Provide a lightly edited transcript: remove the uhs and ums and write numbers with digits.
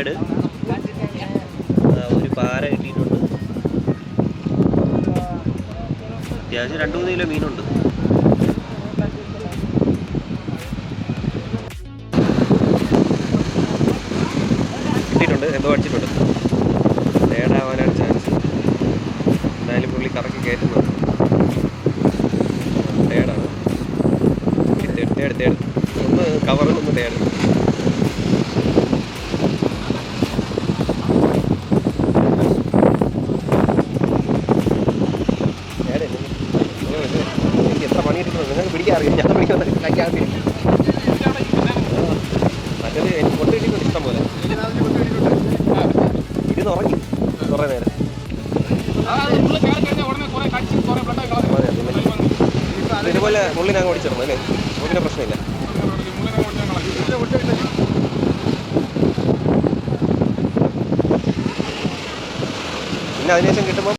Third. ഒരു പാര കിട്ടിയിട്ടുണ്ട്. അത്യാവശ്യം 2-3 കിലോ മീനുണ്ട്. കിട്ടിയിട്ടുണ്ട്, എന്തോ അടിച്ചിട്ടുണ്ട്. തേർഡാവാനാണ് ചാൻസ്. എന്തായാലും പുള്ളി കറക്കി കയറ്റുന്നത്. തേർഡാണ്. തേർഡ് ഒന്ന് കവറിൽ ഒന്ന് തേർഡ്. എനിക്ക് എത്ര പണി എടുക്കണം നിങ്ങൾക്ക് പിടിക്കാറില്ല. ഞാൻ പിടിക്കുന്നത് കഴിക്കാറില്ല. മറ്റേത് എനിക്ക് കൊണ്ടു കിട്ടിയിട്ടുണ്ട് ഇഷ്ടം പോലെ. ഇരുന്ന് ഉറങ്ങി കുറേ നേരം. ഇതുപോലെ മുള്ളിനങ്ങ് ഓടിച്ചിരുന്നു അല്ലേ? മുള്ളിന് പ്രശ്നമില്ല. പിന്നെ അതിനുശേഷം കിട്ടുമ്പോൾ